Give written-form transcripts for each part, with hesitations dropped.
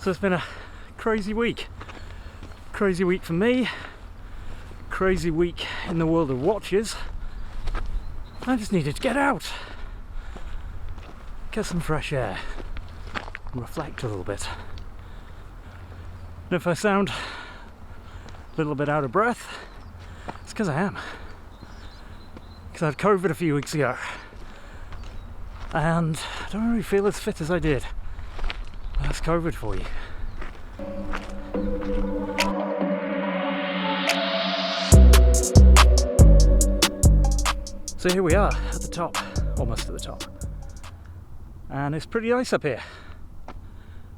So it's been a crazy week. Crazy week for me. Crazy week in the world of watches. I just needed to get out. Get some fresh air. And reflect a little bit. And if I sound a little bit out of breath, it's because I am. Because I had COVID a few weeks ago. And I don't really feel as fit as I did. That's COVID for you. So here we are at the top, almost at the top. And it's pretty nice up here.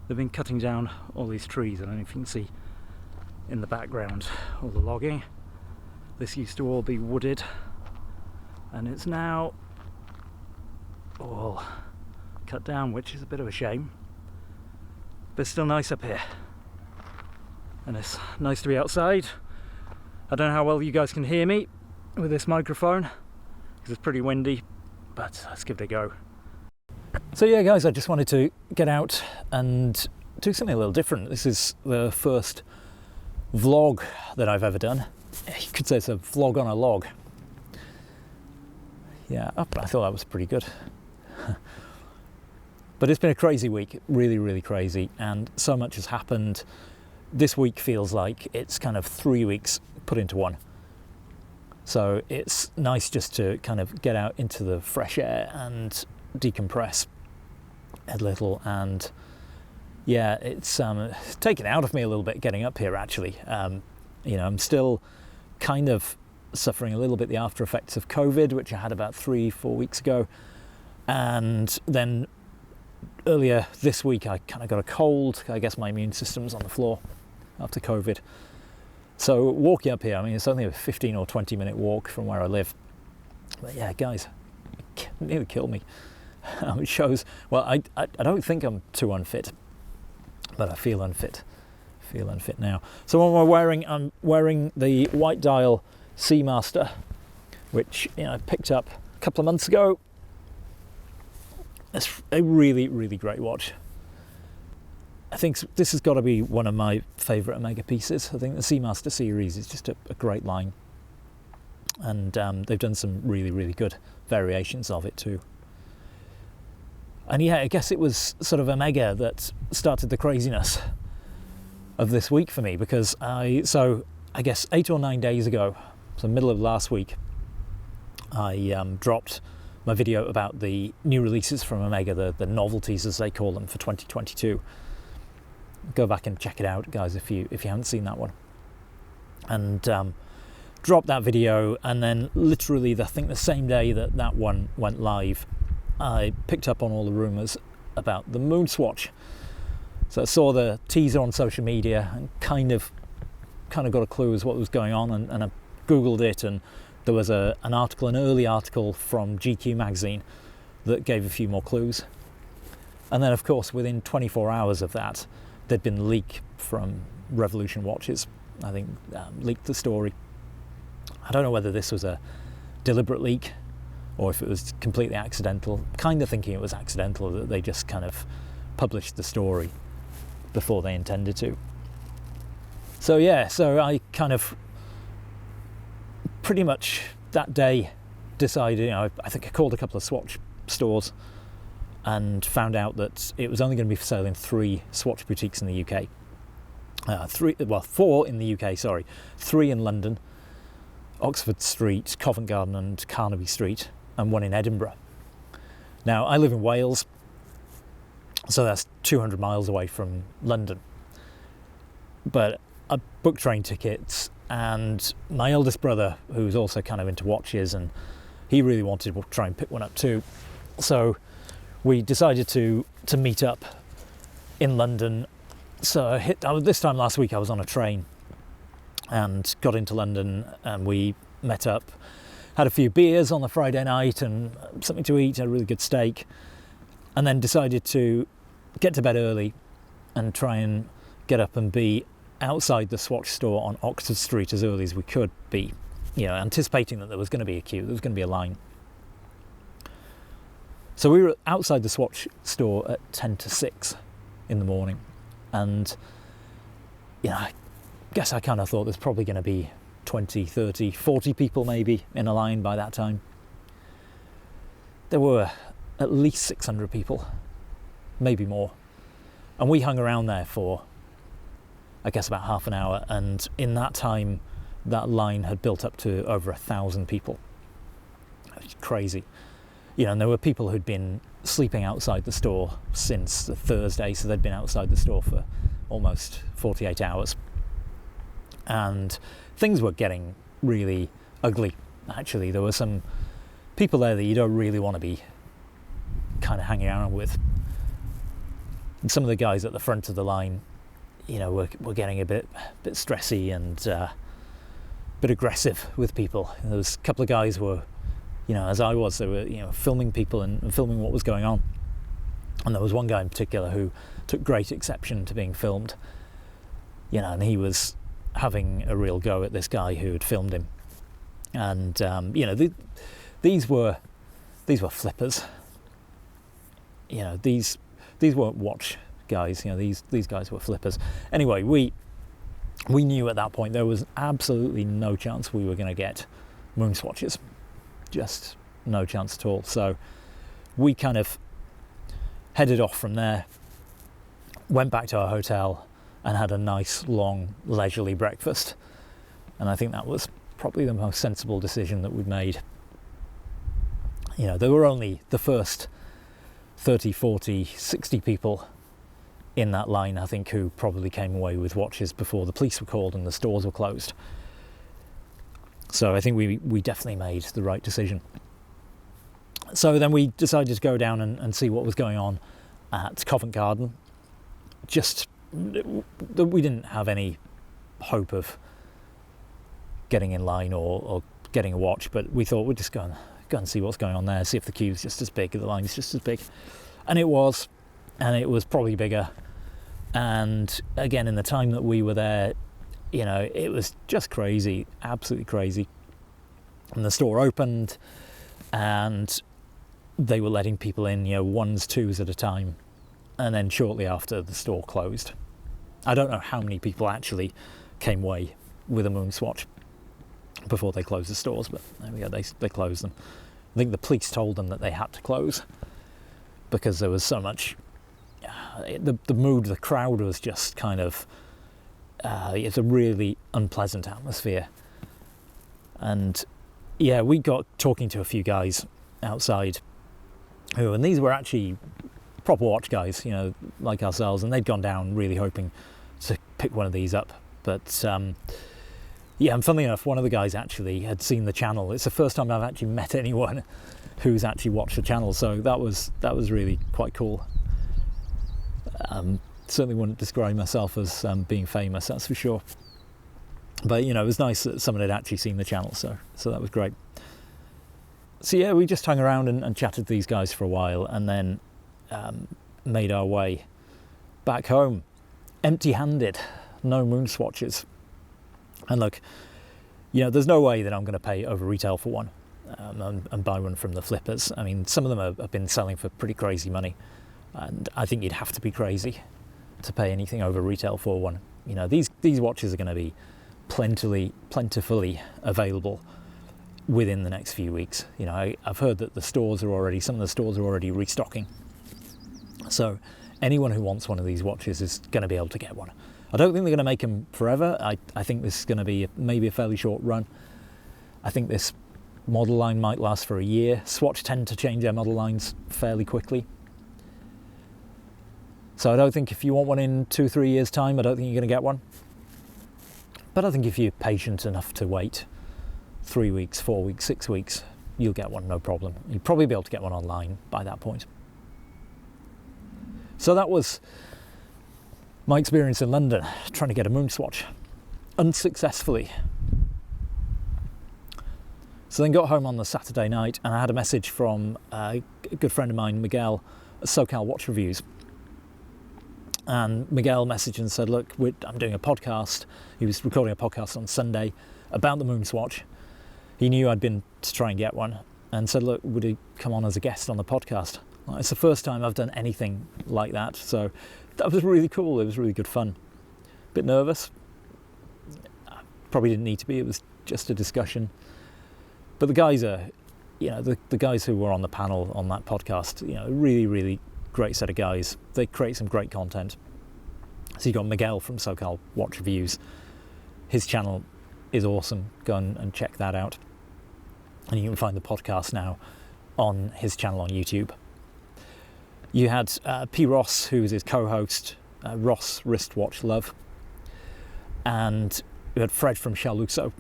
They've been cutting down all these trees. I don't know if you can see in the background all the logging. This used to all be wooded, and it's now all cut down, which is a bit of a shame. But it's still nice up here. And it's nice to be outside. I don't know how well you guys can hear me with this microphone, because it's pretty windy, but let's give it a go. So yeah guys, I just wanted to get out and do something a little different. This is the first vlog that I've ever done. You could say it's a vlog on a log. Yeah, I thought that was pretty good. But it's been a crazy week, really crazy, and so much has happened. This week feels like it's kind of 3 weeks put into one. So it's nice just to kind of get out into the fresh air and decompress a little. And yeah, it's taken out of me a little bit getting up here actually. You know, I'm still kind of suffering a little bit the after effects of COVID, which I had about 3-4 weeks ago. And then earlier this week I kind of got a cold. I guess my immune system's on the floor after COVID. So walking up here, I mean, it's only a 15 or 20 minute walk from where I live. But yeah, guys, it nearly killed me. It shows, well, I don't think I'm too unfit, but I feel unfit. Now. So what am I wearing? I'm wearing the White Dial Seamaster, which I picked up a couple of months ago. It's a really great watch. I think this has got to be one of my favourite Omega pieces. I think the Seamaster series is just a great line, and they've done some really good variations of it too. And yeah, I guess it was sort of Omega that started the craziness of this week for me, because I guess 8 or 9 days ago, so middle of last week, I dropped my video about the new releases from Omega, the novelties as they call them for 2022. Go back and check it out, guys, if you haven't seen that one. And dropped that video, and then literally I think the same day that one went live, I picked up on all the rumours about the MoonSwatch. So I saw the teaser on social media and kind of got a clue as what was going on, and I googled it, and there was an early article from GQ magazine that gave a few more clues. And then of course within 24 hours of that, there'd been a leak from Revolution Watches. I think leaked the story. I don't know whether this was a deliberate leak or if it was completely accidental. Kind of thinking it was accidental, that they just kind of published the story before they intended to. So yeah, so I kind of pretty much that day decided, I think I called a couple of Swatch stores and found out that it was only going to be for sale in 3 Swatch boutiques in the UK. 4 in the UK, sorry. 3 in London, Oxford Street, Covent Garden and Carnaby Street, and 1 in Edinburgh. Now, I live in Wales, so that's 200 miles away from London. But I booked train tickets, and my eldest brother, who's also kind of into watches, and he really wanted to try and pick one up too. So we decided to meet up in London. So this time last week I was on a train and got into London, and we met up, had a few beers on the Friday night and something to eat, a really good steak, and then decided to get to bed early and try and get up and be outside the Swatch store on Oxford Street as early as we could be, anticipating that there was going to be a queue, there was going to be a line. So we were outside the Swatch store at 10 to 6 in the morning, And, I guess I kind of thought there's probably going to be 20, 30, 40 people maybe in a line by that time. There were at least 600 people, maybe more. And we hung around there for, I guess, about half an hour. And in that time, that line had built up to over 1,000 people. It was crazy. And there were people who'd been sleeping outside the store since the Thursday, so they'd been outside the store for almost 48 hours. And things were getting really ugly, actually. There were some people there that you don't really want to be kind of hanging around with. And some of the guys at the front of the line, were getting a bit stressy and a bit aggressive with people. There was a couple of guys who were, as I was, they were, filming people and filming what was going on. And there was one guy in particular who took great exception to being filmed, and he was having a real go at this guy who had filmed him. And these were flippers. These weren't watch guys. These guys were flippers. Anyway, we knew at that point there was absolutely no chance we were going to get MoonSwatches. Just no chance at all. So we kind of headed off from there, went back to our hotel and had a nice, long, leisurely breakfast. And I think that was probably the most sensible decision that we'd made. There were only the first 30, 40, 60 people in that line, I think, who probably came away with watches before the police were called and the stores were closed. So I think we definitely made the right decision. So then we decided to go down and see what was going on at Covent Garden. We didn't have any hope of getting in line or getting a watch, but we thought we'd just go and see what's going on there, see if the queue's just as big, the line's just as big. And it was probably bigger. And again, in the time that we were there, it was just crazy, absolutely crazy. And the store opened and they were letting people in, ones, twos at a time. And then shortly after, the store closed. I don't know how many people actually came away with a MoonSwatch before they closed the stores, but there we go, they closed them. I think the police told them that they had to close because there was so much, the mood, the crowd was just kind of, it's a really unpleasant atmosphere. And yeah, we got talking to a few guys outside and these were actually proper watch guys, like ourselves, and they'd gone down really hoping to pick one of these up. But and funnily enough, one of the guys actually had seen the channel. It's the first time I've actually met anyone who's actually watched the channel, so that was really quite cool. Certainly wouldn't describe myself as being famous, that's for sure. But it was nice that someone had actually seen the channel, so that was great. So yeah, we just hung around and chatted to these guys for a while, and then made our way back home, empty-handed, no MoonSwatches. And look, there's no way that I'm going to pay over retail for one and buy one from the flippers. I mean, some of them have been selling for pretty crazy money, and I think you'd have to be crazy to pay anything over retail for one. These watches are going to be plentifully available within the next few weeks. I've heard that some of the stores are already restocking. So anyone who wants one of these watches is going to be able to get one. I don't think they're going to make them forever. I think this is going to be maybe a fairly short run. I think this model line might last for a year. Swatch tend to change their model lines fairly quickly. So I don't think if you want one in 2-3 years' time, I don't think you're going to get one. But I think if you're patient enough to wait 3 weeks, 4 weeks, 6 weeks, you'll get one, no problem. You'll probably be able to get one online by that point. So that was my experience in London, trying to get a MoonSwatch, unsuccessfully. So then got home on the Saturday night, and I had a message from a good friend of mine, Miguel, at Socal Watch Reviews. And Miguel messaged and said, look, I'm doing a podcast. He was recording a podcast on Sunday about the MoonSwatch. He knew I'd been to try and get one, and said, look, would he come on as a guest on the podcast? It's the first time I've done anything like that, so that was really cool. It was really good fun. Bit nervous. Probably didn't need to be. It was just a discussion. But the guys are, the guys who were on the panel on that podcast, really, really great set of guys. They create some great content. So you got Miguel from Socal Watch Reviews. His channel is awesome. Go and check that out. And you can find the podcast now on his channel on YouTube. You had P. Ross, who is his co-host, Ross Wristwatch Love. And you had Fred from Shaluxo.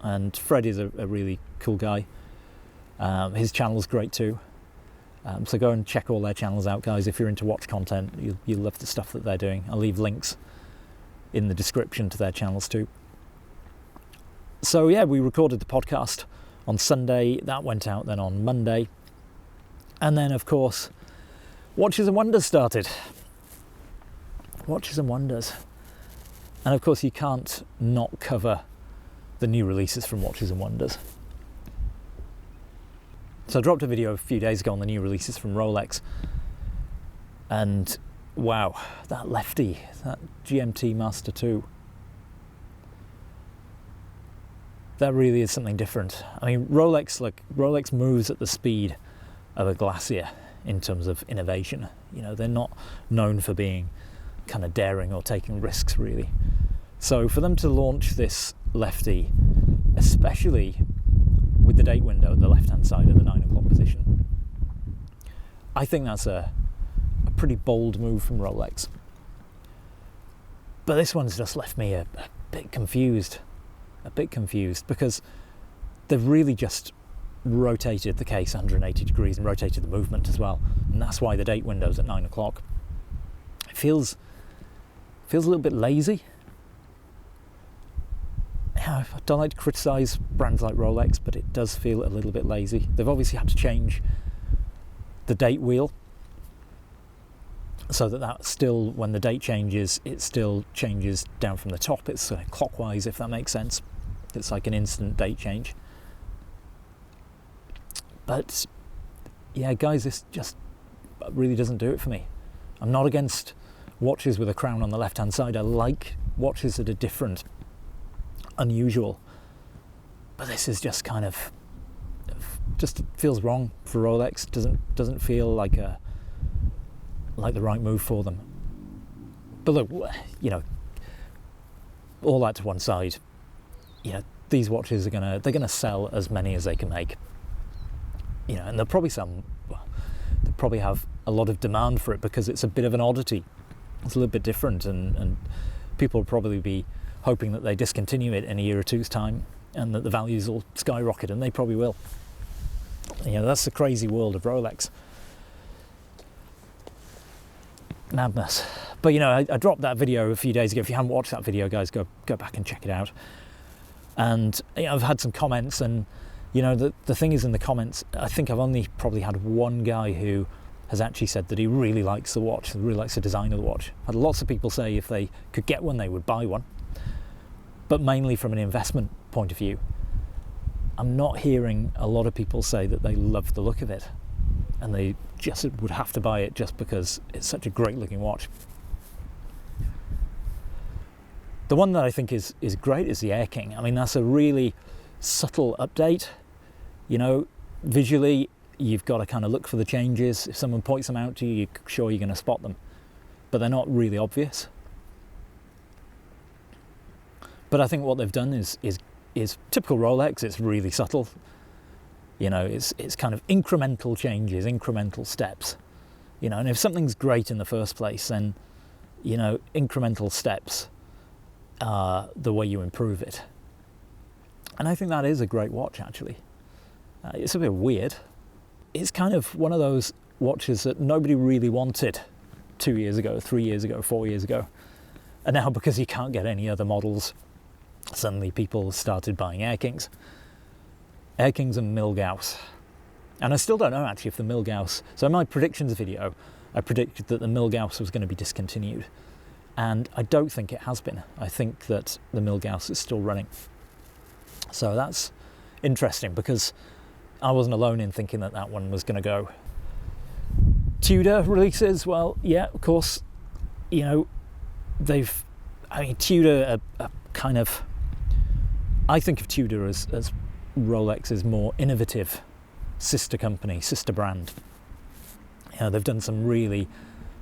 And Fred is a really cool guy. His channel's great too. So go and check all their channels out, guys. If you're into watch content, you'll love the stuff that they're doing. I'll leave links in the description to their channels too. So yeah, we recorded the podcast on Sunday. That went out then on Monday. And then, of course, Watches and Wonders started. Watches and Wonders. And of course, you can't not cover the new releases from Watches and Wonders. So I dropped a video a few days ago on the new releases from Rolex. And wow, that lefty, that GMT Master 2. That really is something different. I mean, Rolex moves at the speed of a glacier in terms of innovation. They're not known for being kind of daring or taking risks, really. So for them to launch this lefty, especially with the date window at the left-hand side of the 9 o'clock position, I think that's a pretty bold move from Rolex. But this one's just left me a bit confused. Because they've really just rotated the case 180 degrees and rotated the movement as well. And that's why the date window's at 9 o'clock. It feels a little bit lazy. I don't like to criticise brands like Rolex, but it does feel a little bit lazy. They've obviously had to change the date wheel so that still, when the date changes, it still changes down from the top. It's clockwise, if that makes sense. It's like an instant date change. But yeah, guys, this just really doesn't do it for me. I'm not against watches with a crown on the left-hand side. I like watches that are different, unusual. But this is just kind of, just feels wrong for Rolex. Doesn't feel like the right move for them. But look, all that to one side, these watches they're gonna sell as many as they can make. And they'll probably have a lot of demand for it because it's a bit of an oddity. It's a little bit different, and people will probably be hoping that they discontinue it in a year or two's time and that the values will skyrocket, and they probably will. That's the crazy world of Rolex. Madness. But I dropped that video a few days ago. If you haven't watched that video, guys, go back and check it out. And I've had some comments, and the thing is, in the comments, I think I've only probably had one guy who has actually said that he really likes the watch, really likes the design of the watch. I've had lots of people say if they could get one, they would buy one, but mainly from an investment point of view. I'm not hearing a lot of people say that they love the look of it and they just would have to buy it just because it's such a great looking watch. The one that I think is great is the Air King. I mean, that's a really subtle update. Visually, you've got to kind of look for the changes. If someone points them out to you, you're sure you're going to spot them, but they're not really obvious. But I think what they've done is typical Rolex. It's really subtle. It's kind of incremental changes, incremental steps. And if something's great in the first place, then incremental steps are the way you improve it. And I think that is a great watch, actually. It's a bit weird. It's kind of one of those watches that nobody really wanted 2 years ago, 3 years ago, 4 years ago. And now, because you can't get any other models, suddenly people started buying Air Kings. Air Kings and Milgauss. And I still don't know, actually, if the Milgauss... So in my predictions video, I predicted that the Milgauss was going to be discontinued. And I don't think it has been. I think that the Milgauss is still running. So that's interesting, because I wasn't alone in thinking that one was going to go. Tudor releases, well, yeah, of course, you know, I mean, Tudor are kind of, I think of Tudor as Rolex's more innovative sister company, sister brand. You know, they've done some really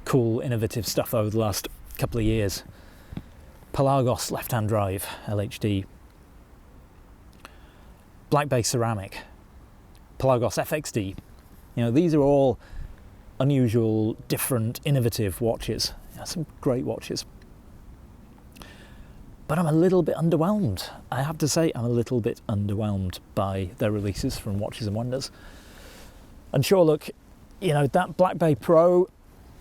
cool, innovative stuff over the last couple of years. Pelagos left-hand drive, LHD. Black Bay ceramic. Pelagos FXD. You know, these are all unusual, different, innovative watches. You know, some great watches. But I'm a little bit underwhelmed. I have to say, I'm a little bit underwhelmed by their releases from Watches and Wonders. And sure, look, you know, that Black Bay Pro,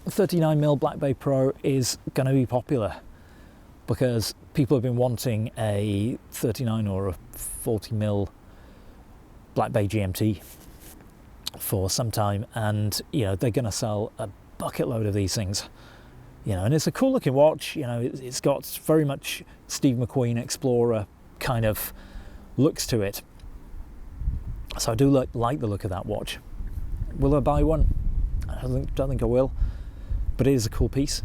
39mm Black Bay Pro is going to be popular because people have been wanting a 39 or a 40mm Black Bay GMT for some time, and you know, they're going to sell a bucket load of these things. You know, and it's a cool looking watch. You know, it's got very much Steve McQueen Explorer kind of looks to it. So I do like the look of that watch. Will I buy one? I don't think I will, but it is a cool piece.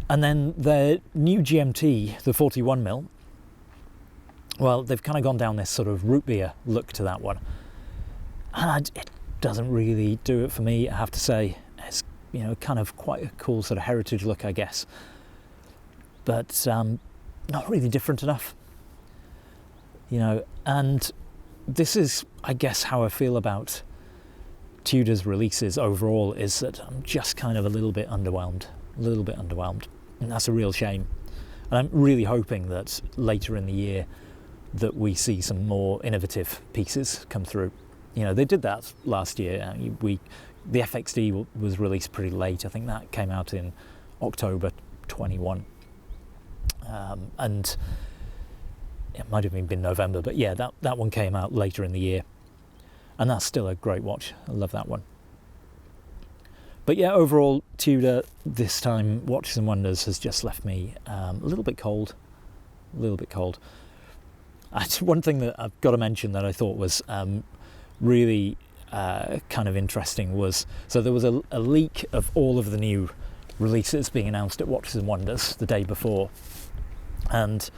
And then their new GMT, the 41mm, well, they've kind of gone down this sort of root beer look to that one, and it doesn't really do it for me, I have to say. It's, you know, kind of quite a cool sort of heritage look, I guess, but not really different enough, you know. And this is, I guess, how I feel about Tudor's releases overall, is that I'm just kind of a little bit underwhelmed, and that's a real shame. And I'm really hoping that later in the year that we see some more innovative pieces come through. You know, they did that last year. The FXD was released pretty late. I think that came out in October 21. And it might have even been November, but yeah, that one came out later in the year. And that's still a great watch. I love that one. But yeah, overall, Tudor this time, Watches and Wonders, has just left me a little bit cold. One thing that I've got to mention that I thought was really kind of interesting was, so there was a leak of all of the new releases being announced at Watches and Wonders the day before. And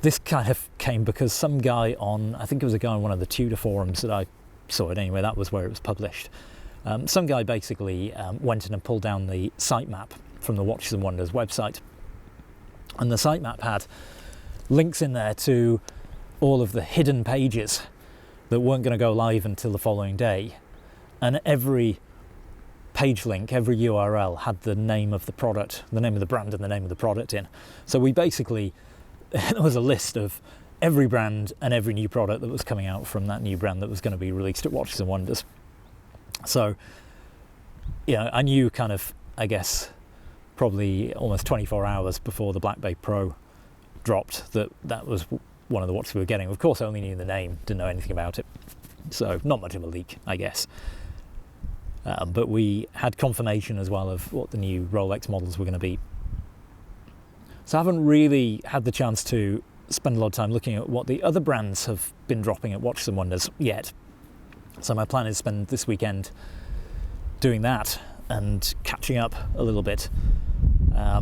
this kind of came because some guy on, I think it was a guy on one of the Tudor forums that I saw it anyway, that was where it was published. Some guy basically went in and pulled down the sitemap from the Watches and Wonders website. And the sitemap had links in there to all of the hidden pages that weren't going to go live until the following day. And every page link, every URL had the name of the product, the name of the brand and the name of the product in. So we basically, there was a list of every brand and every new product that was coming out from that new brand that was going to be released at Watches and Wonders. So, you know, I knew kind of, I guess, probably almost 24 hours before the Black Bay Pro dropped that was one of the watches we were getting. Of course, I only knew the name, didn't know anything about it. So not much of a leak, I guess. But we had confirmation as well of what the new Rolex models were going to be. So I haven't really had the chance to spend a lot of time looking at what the other brands have been dropping at Watches and Wonders yet. So my plan is to spend this weekend doing that and catching up a little bit.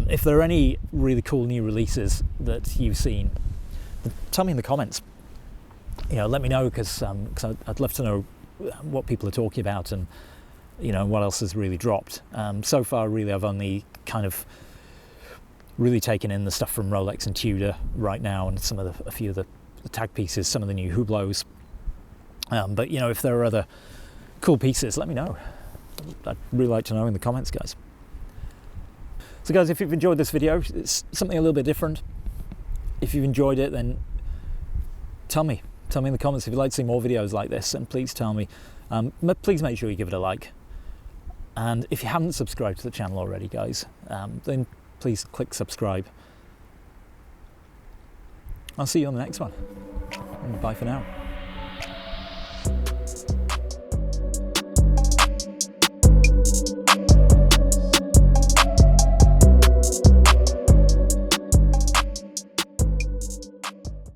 If there are any really cool new releases that you've seen, tell me in the comments. You know, let me know, because I'd love to know what people are talking about and, you know, what else has really dropped. So far, really, I've only kind of really taken in the stuff from Rolex and Tudor right now, and a few of the tag pieces, some of the new Hublots. But you know, if there are other cool pieces, let me know. I'd really like to know in the comments, guys. So guys, if you've enjoyed this video, it's something a little bit different. If you've enjoyed it, then tell me in the comments if you'd like to see more videos like this, and please tell me. Please make sure you give it a like. And if you haven't subscribed to the channel already, guys, then please click subscribe. I'll see you on the next one. Bye for now.